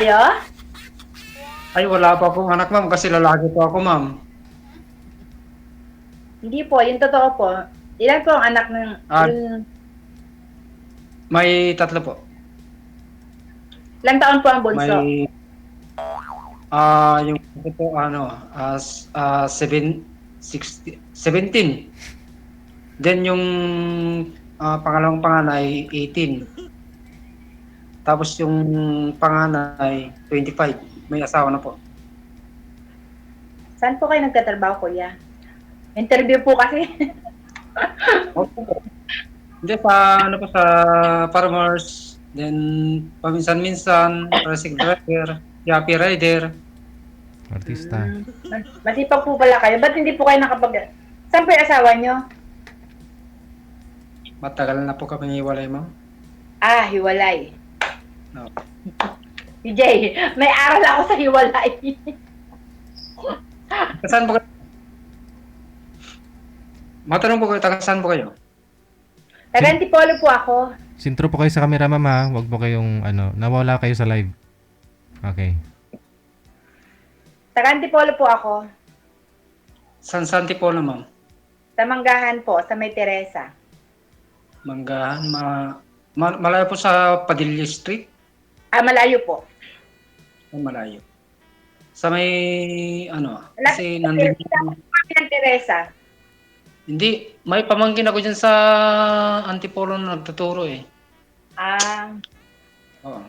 kayo? Ay, wala pa akong anak, ma'am, kasi lalaki po ako, ma'am. Hindi po, yung totoo po. Ilan po ang anak ng Ah, yung may tatlo po. ilang taon po ang bunso? May, yung ito po, seven, 17. Then yung pangalawang panganay, 18. Tapos yung panganay, 25. May asawa na po. Saan po kayo nagtatrabaho, kuya? Interview po kasi. Opo po. Hindi, sa farmers, then paminsan-minsan, tricycle driver, yapi rider. Artista. Masipag po pala kayo. Ba't hindi po kayo Saan po yung asawa nyo? Matagal na po kami hiwalay, ma'am. Ah, hiwalay. No. DJ, may aral ako sa hiwalay. Saan po kayo? Matanong po kayo, taga saan po kayo? Taga-Antipolo po ako. Sintro po kayo sa camera, ma'am, ha? Huwag po kayong, nawala kayo sa live. Okay. Taga-Antipolo po ako. San Tipolo, ma'am? Sa Manggahan po, sa May Teresa. Manggahan, malayo po sa Padilla Street? Ah, malayo po. Ay, malayo. Sa may, kasi Malapit nandun, kami ng Teresa. hindi, may pamangkin ako dyan sa Antipolo na nagtuturo eh. Ah, Oo.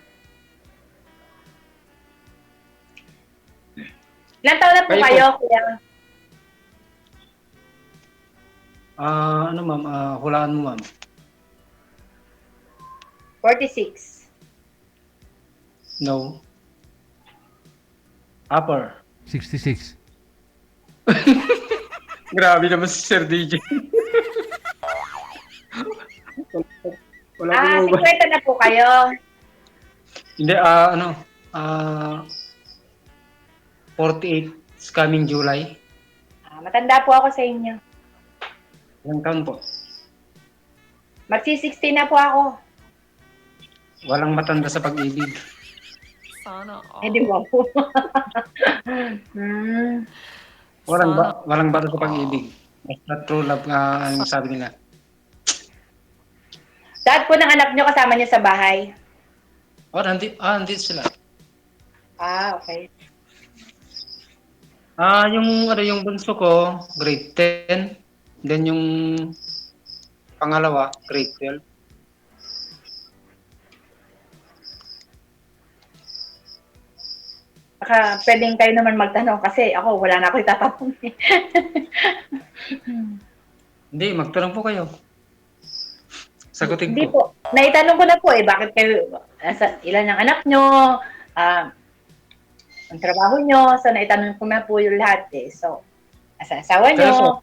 ilang taon na po Kayo po? kayo, kuya? Ma'am, hulaan mo, ma'am. 46. No. Upper. 66. Grabe naman si Sir DJ. Wala Ah, po ba? 50 na po kayo. Hindi, 48 is coming July. Ah, matanda po ako sa inyo. Ilang taon po? Magsi-60 na po ako. Walang matanda sa pag-ibig. Eh, di ba po? hmm. Walang bata sa pag-ibig. Basta true love nga ang sabi nila. Lahat po ng anak nyo kasama nyo sa bahay. Oh, nandito sila. Ah, okay. Yung bunso ko, grade 10. Then yung pangalawa, grade 12. Baka pwedeng kayo naman magtanong kasi ako wala na ako itatanong. Hindi, magtanong po kayo. Sagutin Hindi ko. po. Naitanong ko na po bakit kayo, ilan ang anak nyo, ang trabaho nyo, so naitanong ko na po yung lahat eh. So, asa asawa nyo? Seryoso?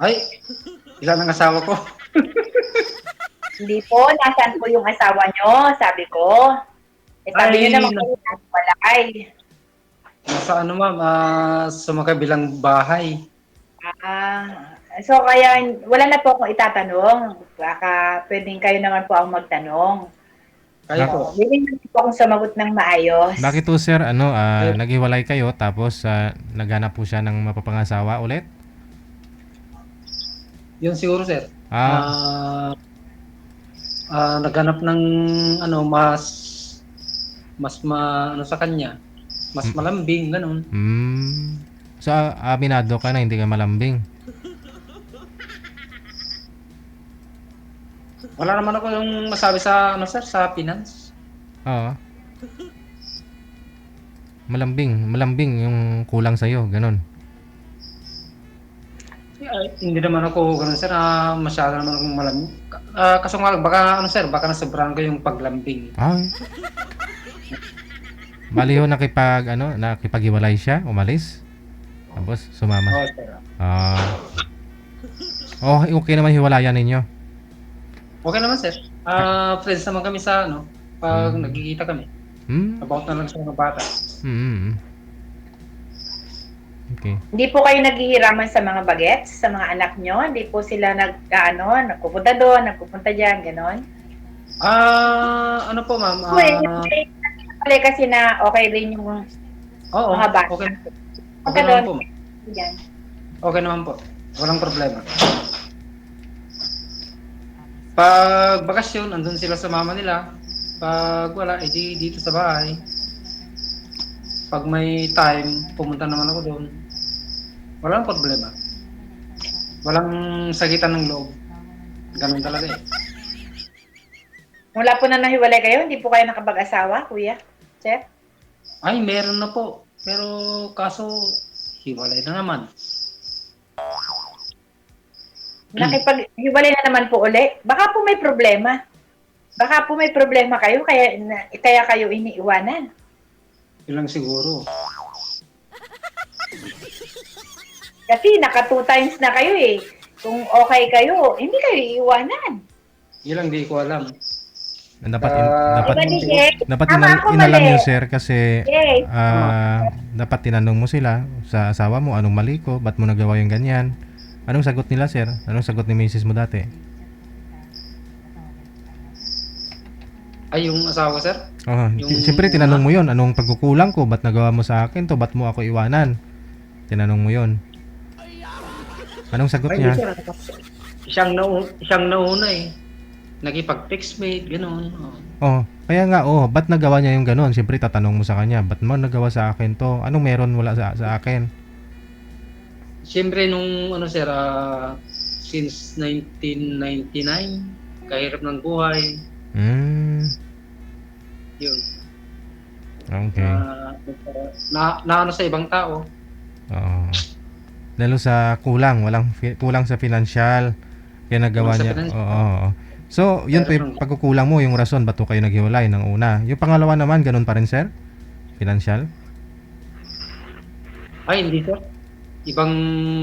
Ay, ilan ang asawa ko? Hindi po, nasaan po yung asawa nyo? Sabi ko. Eh, sabi nyo naman kayo walay. Nasa ma'am, sa makabilang bahay. So kaya wala na po akong itatanong. Baka pwedeng kayo naman po ang magtanong. Kayo po. Willing naman po akong sumagot ng maayos. Bakit po, sir, naghiwalay kayo tapos naghanap po siya ng mapapangasawa ulit? Yun siguro, sir. Naghanap ng sa kanya. Mas malambing, ganun. So, aminado ka na hindi ka malambing. Wala naman ako yung masabi sa, sir, sa finance. Oo. Malambing yung kulang sa'yo, ganun. Hindi naman ako ganun, sir. Masyado naman akong malambing. Kaso nga, baka nasobrahan ko yung paglambing. Ay. Bali ho, nakipag-iwalay siya, umalis. Tapos, sumama. Oo, sir. Okay naman hiwalayan ninyo. Okay naman, sir. Friends naman kami sa, pag nagkikita kami. About na lang sa mga bata. Okay. Hindi po kayo naghihiraman sa mga bagets, sa mga anak nyo? Hindi po sila nagpupunta doon, nagpupunta dyan, gano'n? Ano po, ma'am? hiwalay kasi na okay rin yung Oo, mga bata. okay. Pagka Okay naman po. doon, yan. Okay naman po. Walang problema. Pag bakasyon, andun sila sa mama nila. Pag wala, edi dito sa bahay. Pag may time, pumunta naman ako doon. Walang problema. Walang sagitan ng loob. Ganun talaga eh. Mula po na nahiwalay kayo, hindi po kayo nakapag-asawa, kuya? Chef? Ay, meron na po. Pero kaso, hiwalay na naman. Nakipag-hiwalay na naman po uli. Baka po may problema. Baka po may problema kayo, kaya kayo iniiwanan. Ilang siguro. Kasi naka 2 times na kayo eh. Kung okay kayo, hindi kayo iiwanan. Ilang di ko alam. Dapat Iba ni Jay. dapat Tama ako, inalam mali. yun, sir, kasi Yes. dapat tinanong mo sila sa asawa mo, anong mali ko, ba't mo nagawa yung ganyan? Anong sagot nila, sir? Anong sagot ni misis mo dati? Ay, yung asawa, sir? Oh, Yung- siyempre tinanong mo yon, anong pagkukulang ko, ba't nagawa mo sa akin to, ba't mo ako iwanan? Tinanong mo yon. Anong sagot Ay, niya? sir. Siyang nauna eh. Nakipag-text mate, gano'n. Oh, kaya nga, ba't nagawa niya yung ganon? Siyempre tatanong mo sa kanya, ba't mo nagawa sa akin to? Anong meron wala sa akin? Siyempre nung sir, since 1999, kahirap ng buhay, yun. Okay. Na sa ibang tao. Oo. Lalo sa kulang sa financial. Kaya nagawa Kulang sa niya. financial. Oo. So, yun pa yung pagkukulang mo, yung rason ba't po kayo naghiwalay ng una. Yung pangalawa naman, ganun pa rin, sir? Financial? Ay, hindi sir. Ibang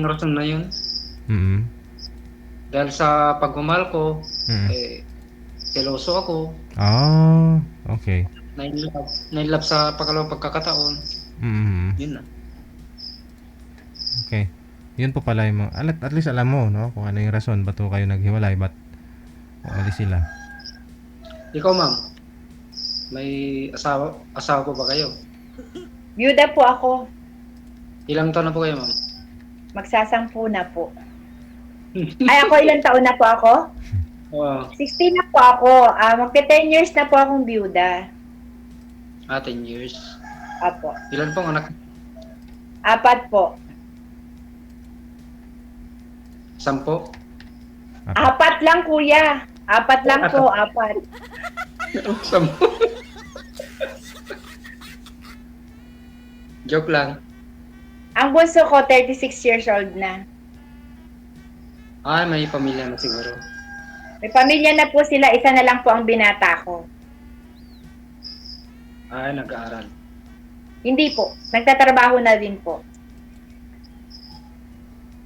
rason na yun. Mm. Dahil sa pagmamahal ko, Mm. seloso ako. Ah, okay. Nainlove sa pangalawang pagkakataon. Mm. Yun na. Okay. Yun po pala yung at least alam mo, no? Kung ano yung rason ba't po kayo naghiwalay, ba't umalis sila. Ikaw, ma'am. May asawa po ba kayo? Byuda po ako. Ilang taon na po kayo, ma'am? Magsasampu na po. Ay, ako ilang taon na po ako? 16 na po ako. Magte 10 years na po akong byuda. 10 years. Apo. Ilan pong anak? 4 po. 10? 4 lang, kuya. 4 lang po, 4. 10. Joke lang. Ang bunso ko, 36 years old na. Ay, may pamilya na siguro. May pamilya na po sila, isa na lang po ang binata ko. Ay, nag-aaral. Hindi po, nagtatrabaho na din po.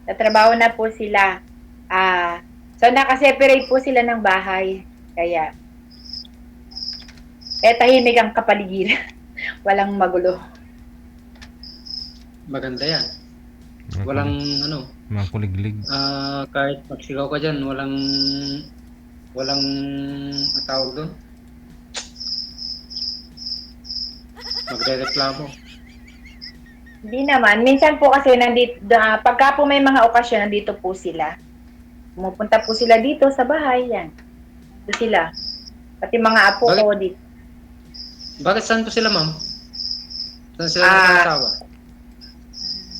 Tatrabaho na po sila. So nakaseparate po sila ng bahay. Kaya, tahimik ang kapaligiran. Walang magulo. Maganda yan. Walang mga kuliglig. kahit magsigaw ka dyan, walang tawag doon. Magre-reklamo. Hindi naman. Minsan po kasi nandito, pagka po may mga okasyon, nandito po sila. Pumupunta po sila dito sa bahay. Yan. Dito sila. Pati mga apo ko dito. Bakit saan po sila, ma'am? Saan sila nag-asawa?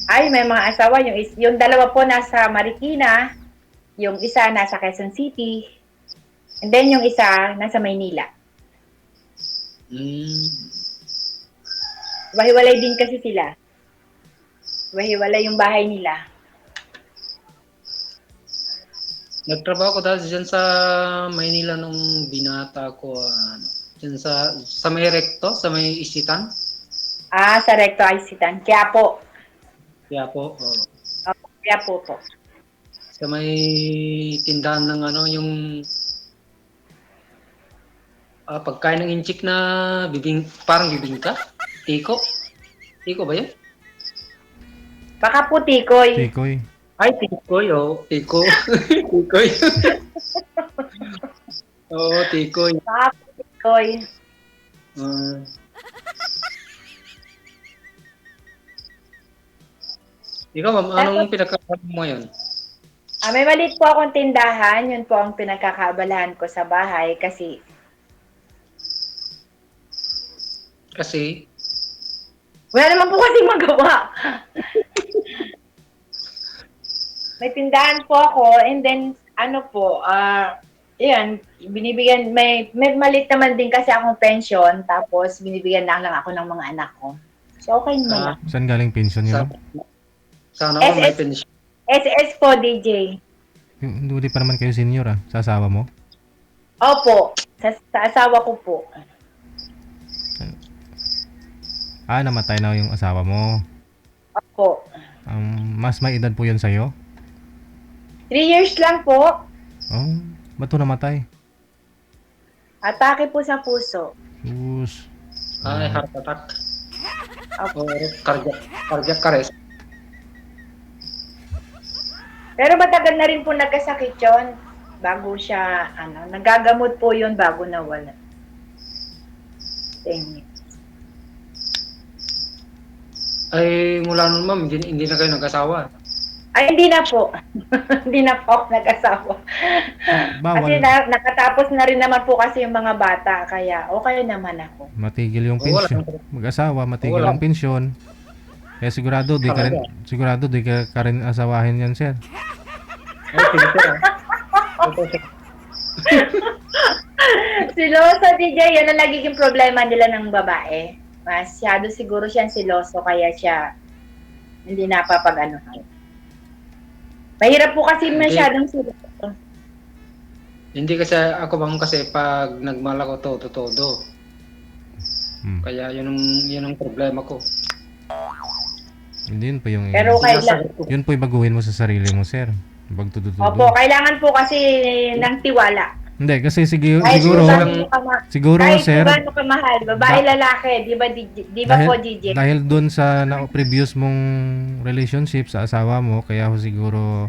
Ay, may mga asawa. Yung dalawa po nasa Marikina. Yung isa nasa Quezon City. And then yung isa nasa Maynila. Wahiwalay din kasi sila. Wahiwalay yung bahay nila. Nagtrabaho ko dati dyan sa Maynila nung binata ko. Dyan sa may Recto, sa may Isitan. Sa Recto Isitan. Quiapo. Quiapo. Quiapo po. Sa may tindahan ng yung pagkain ng inchik na parang bibingka. Tiko. Tiko ba yun? Baka po tikoy. Tikoy. Ay, tikoy, Tiko. Tikoy. Oo, tikoy. Baka po tikoy. Ikaw, ma'am, anong pinagkakaroon mo ngayon? May maliit po akong tindahan, yun po ang pinagkakaabalahan ko sa bahay kasi Kasi, wala naman po kasi magawa. May tindahan po ako and then ano po, yan, binibigyan, may maliit naman din kasi akong pension tapos binibigyan lang ako ng mga anak ko. So okay naman lang. Saan galing pension sa, yun? sana ko may SS. pension. SS po, DJ. Hindi pa naman kayo senior sa asawa mo? Opo, sa asawa ko po. Namatay na yung asawa mo. Opo. Mas may edad po yun sa'yo? 3 years lang po. Oh, ba't to namatay? Atake po sa puso. Sus. Ay, heart attack. Opo. O cardiac arrest. Pero matagal na rin po nagkasakit yun. Bago siya, nagagamot po yun bago nawala. 10 years. Ay, mula nun, ma'am, hindi na kayo nag-asawa. Ay, hindi na po. Hindi na po ako nag-asawa. Kasi Bawal nakatapos na rin naman po kasi yung mga bata. Kaya okay naman ako. matigil yung Oo, wala. pensyon. Mag-asawa, matigil Wala. ang pensyon. Kaya sigurado di ka rin, ka rin asawahin yan, sir. Ay, sige, sir. Ito, sir. Siloso, DJ, yan ang nagiging problema nila ng babae. Masyado siguro siyang siloso, kaya siya hindi napapag-anuhan. Mahirap po kasi Hindi. masyadong siloso. Hindi kasi ako, ma'am, kasi pag nagmahal ako todo. Kaya yun ang problema ko. Hindi yun po yung Pero kailangan, Sinasagot ko. yun po ibaguhin mo sa sarili mo, sir. Pagtututudo. opo, kailangan po kasi ng tiwala. Hindi kasi siguro Kahit siguro kung gaano ka siguro kahit sir kung gaano ka mahal, babae, lalaki, di ba po, DJ? dahil doon sa previous mong relationship sa asawa mo kaya ho siguro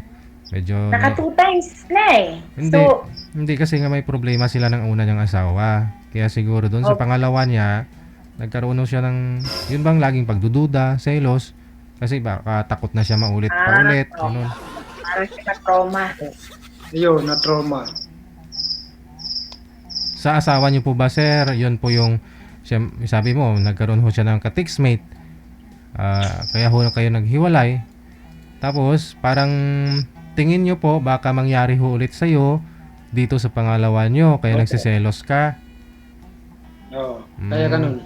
medyo Naka 2 times na eh. hindi So, hindi kasi nga may problema sila ng una niyang asawa. Kaya siguro doon sa Okay. pangalawa niya nagkaroon siya ng yun bang laging pagdududa, selos kasi baka takot na siya paulit paulit, oo. ganun. parang siya na-trauma. Yun, na-trauma. Sa asawa niyo po ba, sir? Yun po yung sabi mo, nagkaroon ho siya ng ka-textmate. Kaya ho kayo naghiwalay. Tapos, parang tingin niyo po baka mangyari ho ulit sa'yo dito sa pangalawa niyo. Kaya Okay. nagsiselos ka. Oo, kaya ganun.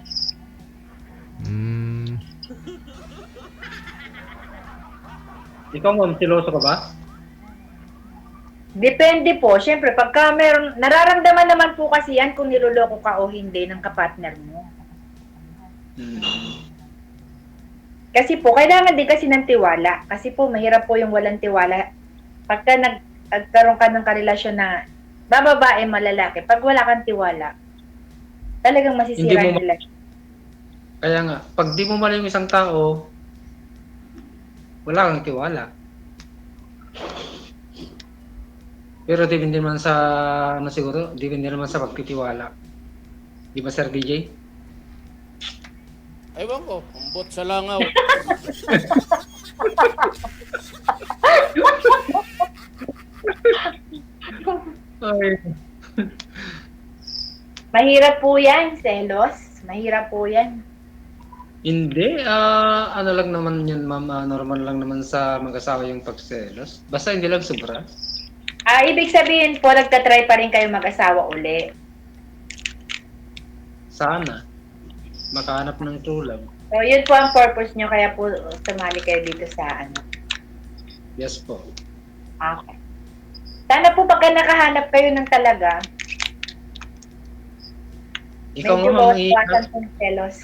Ikaw, ma'am, siloso ka ba? Depende po. Siyempre, pagka meron, nararamdaman naman po kasi yan kung niloloko ka o hindi ng kapartner mo. Kasi po, kailangan din kasi ng tiwala. Kasi po, mahirap po yung walang tiwala. Pagka nagkaroon ka ng karelasyon na bababae, malalaki, pag wala kang tiwala, talagang masisira Hindi mo yung relasyon. Kaya nga, pag di mo mali yung isang tao, wala kang tiwala. Pero depende naman sa, siguro, depende naman sa pagtitiwala. Di ba, Sir DJ? Ewan ko, umbot sa langaw. Ay. Mahirap po yan, selos. Mahirap po yan. Hindi, ano lang naman yun, ma'am, normal lang naman sa mag-asawa yung pagselos. Basta hindi lang sobra. Ibig sabihin po, nagtatry pa rin kayo mag-asawa uli. Sana. Makahanap ng true love. So, yun po ang purpose nyo, kaya po sumali kayo dito sa ano. Yes po. Okay. Sana po pagka nakahanap kayo ng talaga, Ikaw medyo ma'am, bawasan po ng selos.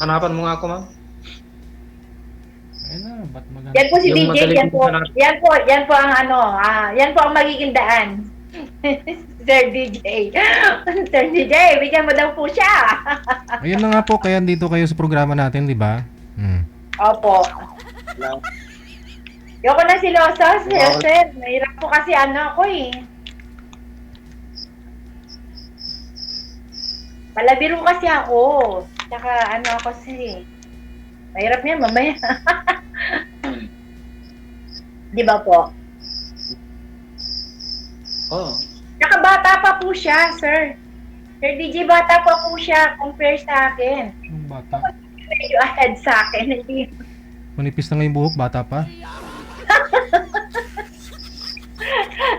hanapan mo nga ako, ma'am. Ayun na, ba't maganda? Yan po si Yung DJ, madaling yan po ang ano, yan po ang magiging daan. Sir DJ. Sir DJ, bigyan mo daw po siya. Ayun na nga po, kaya dito kayo sa programa natin, di ba? Opo. Yoko na si Losos, sir. Mahirap po kasi ano ako eh. Palabiro kasi ako. Tsaka ano ako sir eh. Mahirap yan mamaya. Di ba po? Oo. Saka bata pa po siya, sir. Sir DJ, bata pa po siya compare sa akin. Yung bata. Medyo ahead sa akin. Hindi. Manipis na nga yung buhok, bata pa.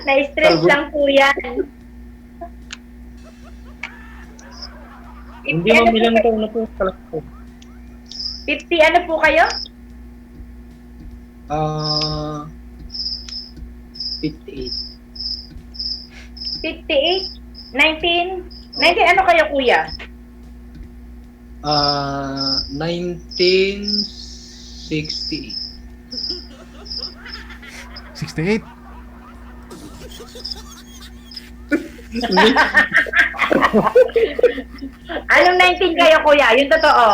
Na-stress Kalbo. lang po yan. Hindi 50 ano ma'am, po ilang kayo? taon na po pala po. 50 ano po kayo? 58. 58? 19? 19 ano kayo, kuya? 1968. 68. Anong 19 kayo, kuya? Yung totoo.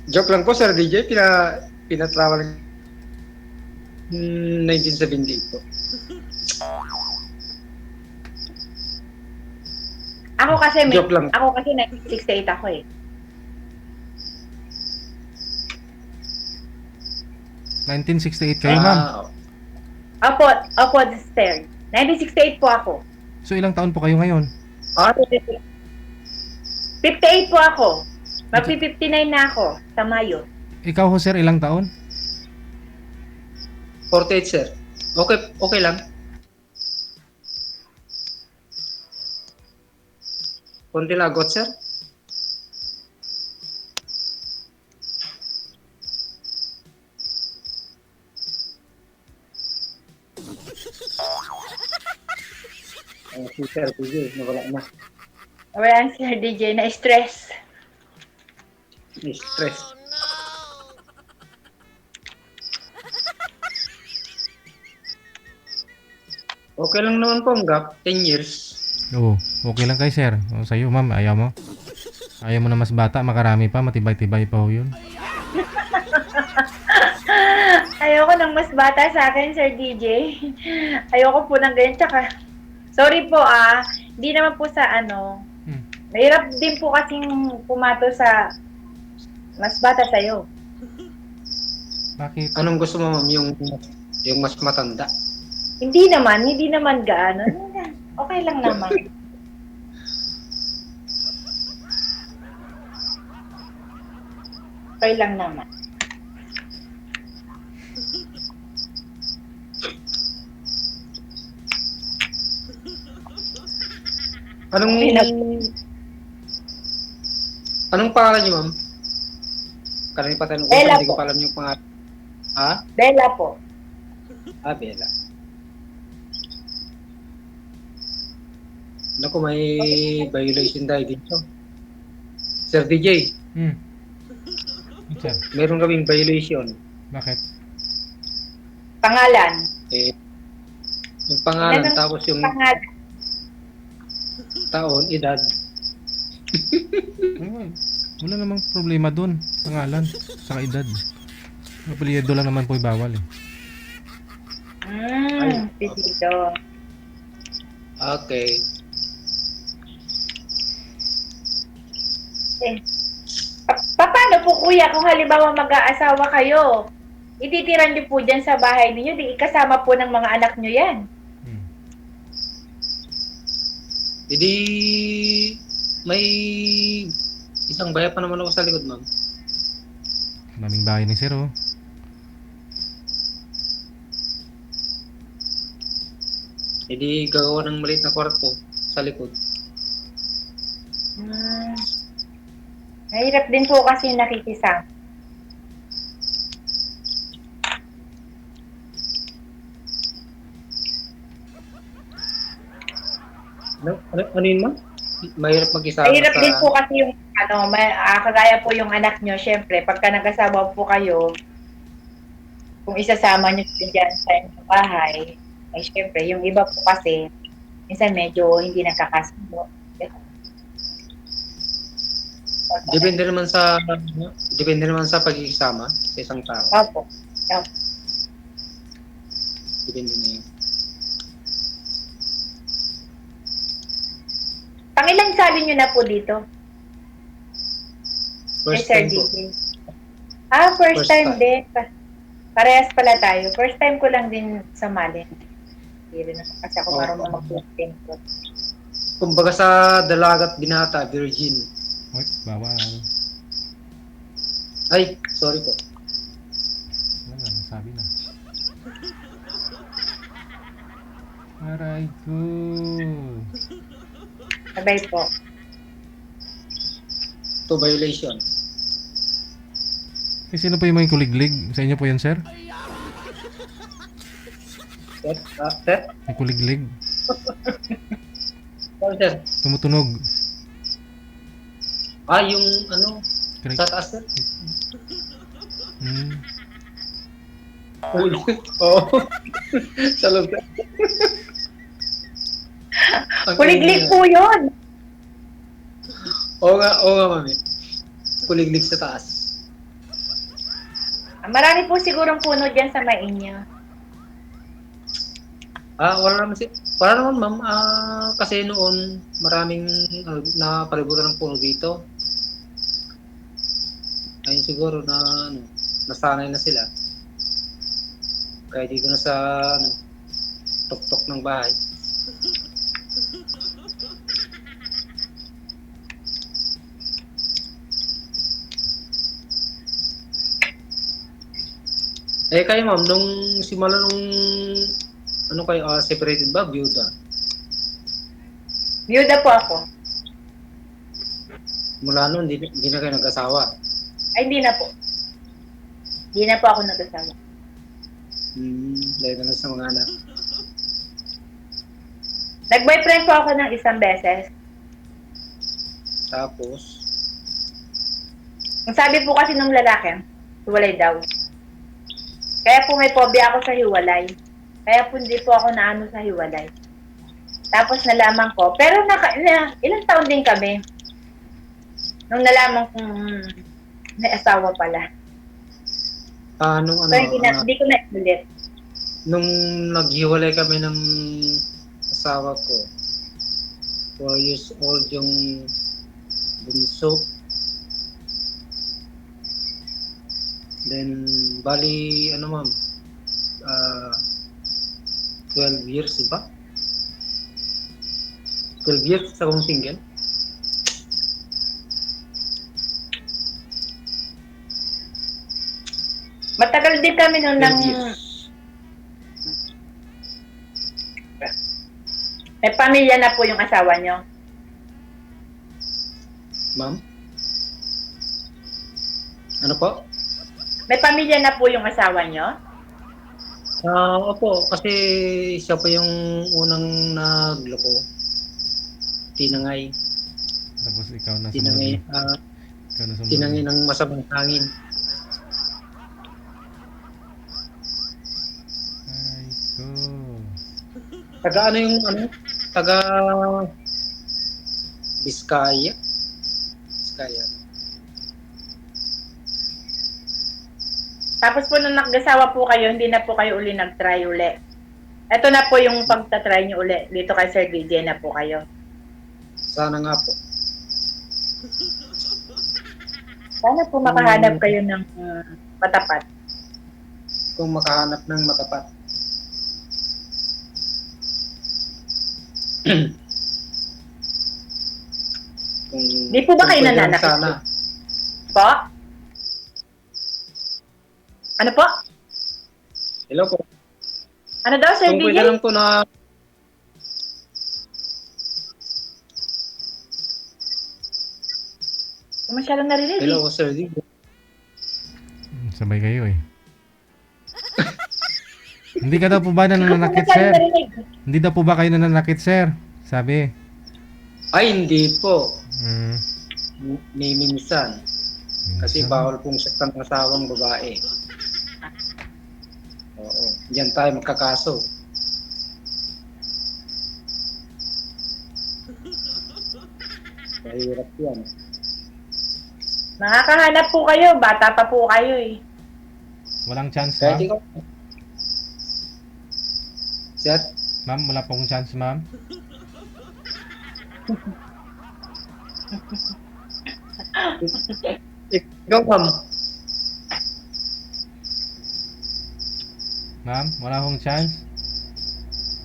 Joke lang po, Sir DJ. Pinatravel 1978 po. Joke lang. Ako kasi 1968 ako eh. 1968 kayo, ma'am. Opo, sir. 1968 po ako. So, ilang taon po kayo ngayon? 58 po ako. Magpi-59 na ako sa Mayo. Ikaw ho, sir, ilang taon? 48, sir. Okay lang. Konti lagot, sir. Si Sir DJ, nawala na. Wala ang Sir DJ na stress. May stress. Okay lang naman po ang gap, 10 years. Oo, okay lang kay sir. O, sa'yo, ma'am, ayaw mo? Ayaw mo na mas bata, makarami pa, matibay-tibay pa ho yun. Ayoko ng mas bata sa akin, Sir DJ. Ayoko po ng ganyan. Tsaka, sorry po hindi naman po sa mahirap din po kasing pumato sa mas bata sa'yo. Bakit? Anong gusto mo, ma'am? Yung mas matanda? Hindi naman gaano. Okay lang naman. Okay lang naman. Anong pangalan niyo, ma'am? Karami pa tanong ko, Bella hindi ko po. pa alam yung pangalan. Ha? Bella po. Bella. Naku, may violation tayo dito. Sir DJ, Sir, meron kaming violation. bakit? Pangalan. Yung pangalan, Yan ang tapos yung Pangalan. taon, edad. Ay, wala namang problema dun. Pangalan, saka edad. Apelyido lang naman po bawal eh. Dito. Okay. Paano po kuya kung halimbawa mag-aasawa kayo? Ititiran niyo po dyan sa bahay ninyo, di ikasama po ng mga anak niyo yan. Hindi, may isang bayan pa naman ako sa likod, ma'am. Daming bahay ni sir oh. Hindi gagawa ng maliit na kwarto sa likod. Mahirap din po kasi nakikisama. Ano yun, ma'am? Mahirap mag-isama Mahirap sa... din po kasi yung kagaya po yung anak nyo, syempre, pagka nag-asawa po kayo, kung isasama nyo dyan sa inyong bahay, ay syempre, yung iba po kasi, minsan medyo hindi nagkakasundo. Depende naman sa pagkikisama sa isang tao. Opo. Depende na yun. Pangilang sali nyo na po dito? First Sir time po. DJ. First First time time. din. Parehas pala tayo. First time ko lang din sumali. Hindi rin ako kasi ako Oo. marunong mag-flipping ko. Kumbaga sa dalagat binata, virgin. Uy, bawal. Ay, sorry po. Wala, nasabi na. Aray ko. Sabay po. To violation. Eh, sino po yung may kuliglig? Sa inyo po yan, sir? Sir? May kuliglig? Sorry, sir. Tumutunog. Yung Correct. sa taas, sir? Hmm. Oo. Sa loob, sir. Kuliglig po yun! Oo nga, mami. Kuliglig sa taas. Marami po sigurong puno dyan sa mainyo. Wala naman, ma'am. Kasi noon, maraming napalibutan ng puno dito. Ayun siguro na, nasanay na sila. Kaya dito na sa, tok-tok ng bahay. Kayo ma'am, nung simula nung kayo separated ba, byuda? Byuda po ako. Mula noon, hindi na kayo nag-asawa. Ay, hindi na po. Hindi na po ako nag-asawa. Dahil na lang sa mga anak. Nag-boyfriend po ako ng isang beses. Tapos, Ang sabi po kasi ng lalaki, hiwalay daw. Kaya po may phobia ako sa hiwalay. Kaya po hindi po ako naano sa hiwalay. Tapos nalaman ko, pero ilang taon din kami. Nung nalaman kong may asawa pala. nung So hindi ko na ulit. nung naghiwalay kami ng asawa ko, 4 years old yung bunso. Then, bali, ma'am, 12 years, ba? 12 years sa akong single. Matagal din kami noon 12 ng... years. May pamilya na po yung asawa nyo. Ma'am? Ano po? May pamilya na po yung asawa nyo. Opo, kasi siya pa yung unang nagloko. Tinangay. Tapos ikaw na Tinangay, sumunod. Ikaw na sumunod. tinangay ng masamang hangin. Aray ko. Taga taga Biskaya. Biskaya. Tapos po nung nag-asawa po kayo, hindi na po kayo uli nag-try uli. Ito na po yung pagta-try nyo uli. Dito kay Sir DJ na po kayo. Sana nga po. Sana po makahanap kayo ng matapat. Kung makahanap ng matapat. Di po ba kayo kung pwede lang nananakit? sana. Po? Ano po? Hello po. Ano daw, Sir Kung DJ? pwede lang po na Masyadong narinig. hello sir. Sabay kayo eh. Hindi ka daw po ba nananakit, Masyadong sir? narinig. Hindi daw po ba kayo nananakit, sir? Sabi. Ay, hindi po. Hmm. Ni minsan. Kasi bawal pong saktan ng asawang babae. Oo. Diyan tayo magkakaso. Mahirap yan. Makakahanap po kayo. Bata pa po kayo eh. Walang chance, Kahit ma'am? ikaw. Sir? Ma'am, wala pong chance, ma'am? Ikaw, ma'am. Ma'am, wala akong chance.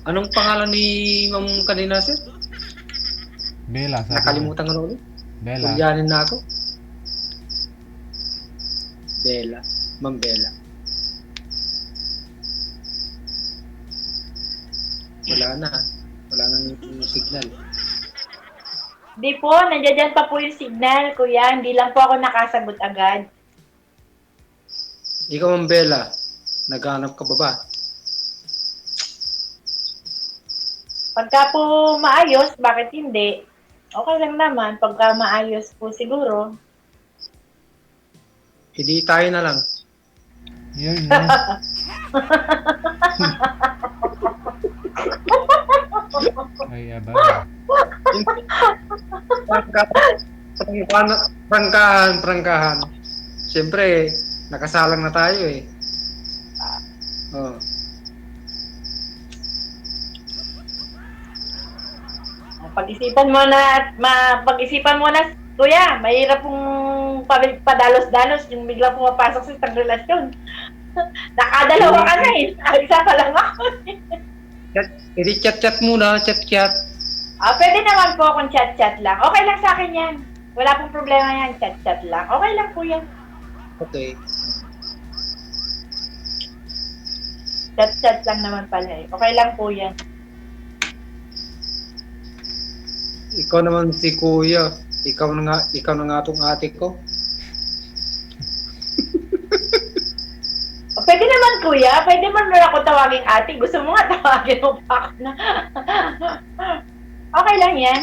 Anong pangalan ni ma'am kanina, sir? Bella, sabi niya. Nakalimutan ko na ulit. Bella. Tulyanin na ako. Bella. Ma'am Bella. Wala na. Wala nang signal. Hindi po, nandiyan pa po yung signal, kuya. Hindi lang po ako nakasagot agad. Ikaw, ma'am Bella. Naghanap ka ba ba? Pagka po maayos, bakit hindi? Okay lang naman. Pagka maayos po siguro. Hindi tayo na lang. Yun. Ay, aba. Prangkahan. Siyempre, nakasalang na tayo eh. Oh. Pag-isipan mo na, kuya, mahirap pong padalos-dalos yung bigla pumapasok sa isang relasyon. Nakadalawa ka na eh. Isa pa lang ako. Hindi chat-chat muna, chat-chat. Pwede naman po kung chat-chat lang. Okay lang sa akin yan. Wala pong problema yan, chat-chat lang. Okay lang po yan. Okay. Chat-chat lang naman pala eh. Okay lang po yan. Ikaw naman si Kuya. Ikaw na nga tong ate ko. Pwede naman kuya, pwede man ako tawaging ate. Gusto mo nga tawagin mo pa ako na. Okay lang yan.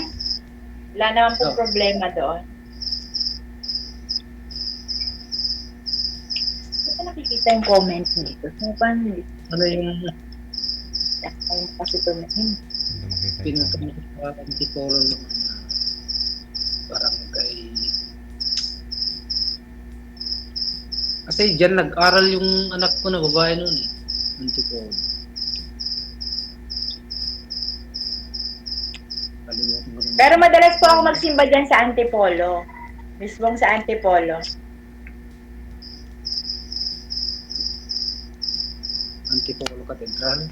Wala naman po problema doon. Kasi nakikita yung comment nito. So, paano nito? Ano yung Ayun kasi ito na yun. Hindi makita pinunta yung mo sa Antipolo naman na parang kay... Kasi dyan nag-aral yung anak ko na babae noon eh. Antipolo. Kalimutan ko naman. Pero madalas po ako magsimba dyan sa Antipolo. Mismong sa Antipolo. Antipolo Cathedral.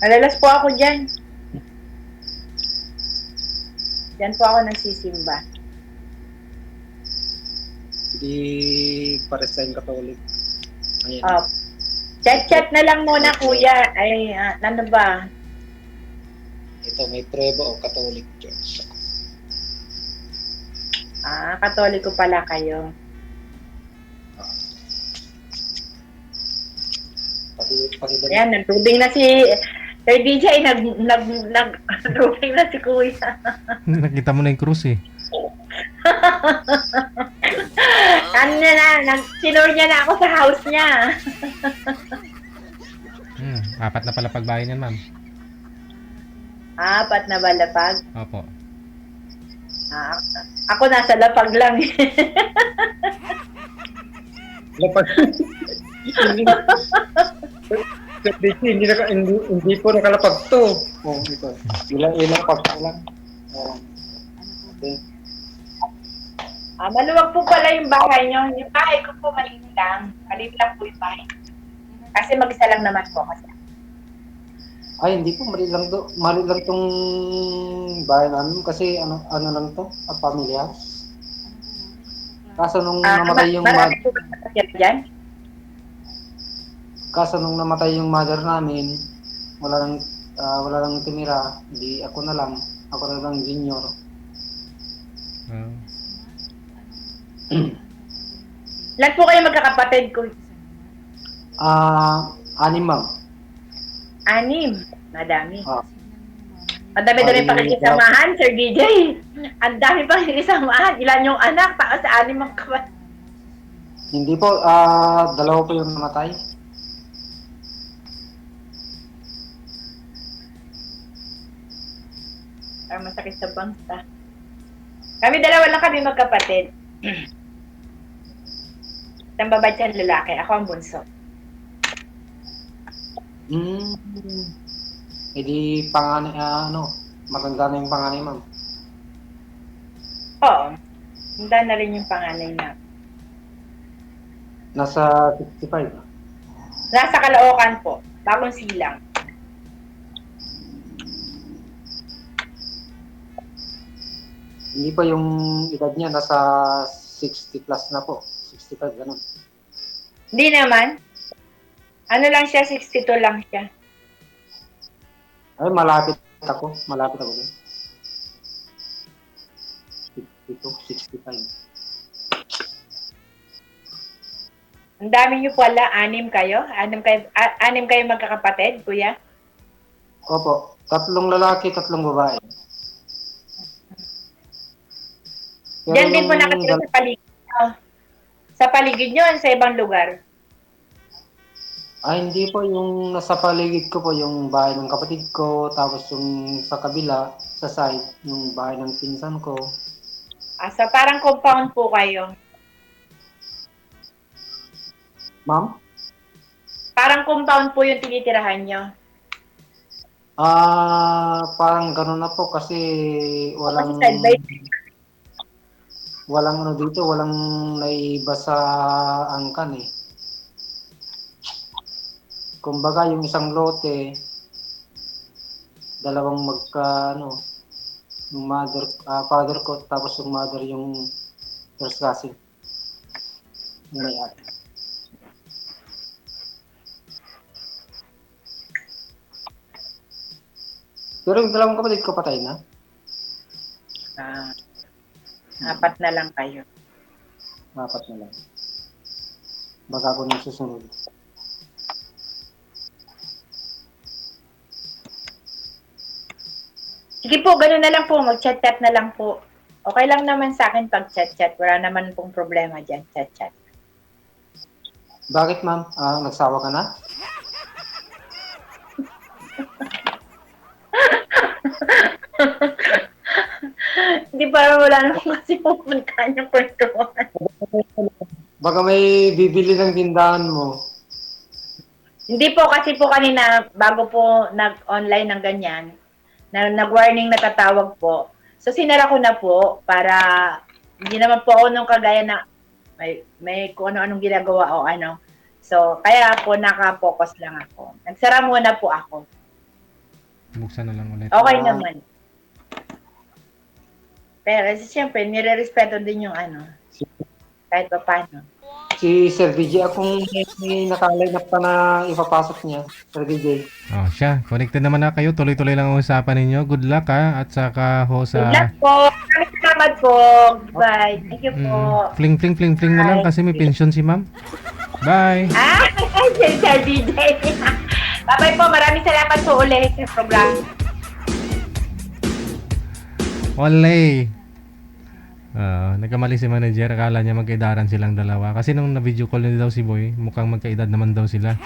Madalas po ako dyan. Dyan po ako nagsisimba. Hindi pares tayong Katolik. Ayan. Chat-chat na lang muna kuya. Ay, ano ba? Ito may prueba o Catholic Church. Katoliko pala kayo. Pati Ayan, nagtubing na si Sir DJ, nagtubing na si kuya. Nakita mo na yung cruise eh. Ano sinur niya na ako sa house niya. 4 na pala pagbahay niyan, ma'am. 4 na ba lapag? Opo. Ako nasa lapag lang. Lapag. Hindi po nakalapag to. Oh, ito. Ilang pag lang. Okay. Maluwag po pala yung bahay niyo. Yung bahay ko po maliit lang. Maliit lang po yung bahay. Kasi mag-isa lang naman po kasi. Ay, hindi po. Mali lang tong bahay namin kasi ano lang to, pamilya. Kaso nung namatay yung marami po ba dyan? Kaso nung namatay yung mother namin, wala lang tumira. Hindi ako na lang junior. Ilan po kayo magkakapatid ko? 6, ma'am. 6. Madami. Ah. Madami-dami pakikisamahan, Sir DJ. Ang dami pakikisamahan. Ilan yung anak? Tapos 6 ang kapatid. Hindi po, 2 po yung namatay. Parang masakit sa bangsa. Kami 2 lang kami magkapatid. Isang babae at lalaki. Ako ang bunso. E di panganay, matanda na yung panganay, ma'am. Oo. Handa na rin yung panganay na. Nasa 65. Nasa Caloocan po. Bagong Silang. Hindi pa yung edad niya, nasa 60 plus na po. 65, ganun. Hindi naman. Ano lang siya, 62 lang siya. Ay, malapit ako. Malapit ako dun. 62, 65. Ang dami niyo pala, 6 kayo? 6 kayo magkakapatid, kuya? Opo, 3 lalaki, 3 babae. Pero Diyan din po yung nakatira sa paligid nyo. Sa paligid nyo, sa ibang lugar. hindi po, yung nasa paligid ko po, yung bahay ng kapatid ko, tapos yung sa kabila, sa side, yung bahay ng pinsan ko. So parang compound po kayo. Ma'am? Parang compound po yung tinitirahan nyo. Parang gano'n na po kasi walang Kasi side by walang ano dito, walang naiba sa angkan eh. Kumbaga yung isang lote, dalawang yung father ko, tapos yung mother yung first cousin. Yung may-ari. Pero yung dalawang kapatid ko patay na. Apat na lang kayo. Apat na lang. Baka ako nang susunod. Sige po, gano'n na lang po. Mag-chat-chat na lang po. Okay lang naman sa akin pag chat-chat. Wala naman pong problema dyan. Chat-chat. Bakit ma'am? Nagsawa ka na? Hindi para wala naman kasi pupuntahan yung kwentuhan. Baka may bibili ng tindahan mo. Hindi po kasi po kanina, bago po nag-online ng ganyan, nag-warning na tatawag po. So sinara ko na po para hindi naman po ako nung kagaya na may kung ano-anong ginagawa o ano. So kaya po naka-focus lang ako. Nagsara muna po ako. Buksan na lang ulit. Okay naman. Pero siyempre, nire-respeto din yung ano, kahit pa paano. Si Sir DJ, akong may nakaline up pa na ipapasok niya. Sir DJ. Oh, siya. Connected naman na kayo. Tuloy-tuloy lang ang usapan ninyo. Good luck ha. At saka ho Good sa... luck po. Maraming salamat po. Bye. Thank you po. Fling, fling, fling, fling na lang kasi may pension si ma'am. Bye! Sir DJ. Bye-bye po. Maraming salamat po ulit sa program. Olay! Nagkamali si manager. Akala niya magkaidaran silang dalawa. Kasi nung na-video call niya daw si Boy, mukhang magkaedad naman daw sila.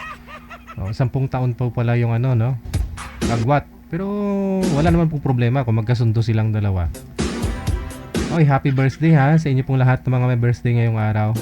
10 taon pa pala yung ano, no? Agwat. Pero wala naman pong problema kung magkasundo silang dalawa. Oy, happy birthday ha sa inyo pong lahat ng mga may birthday ngayong araw.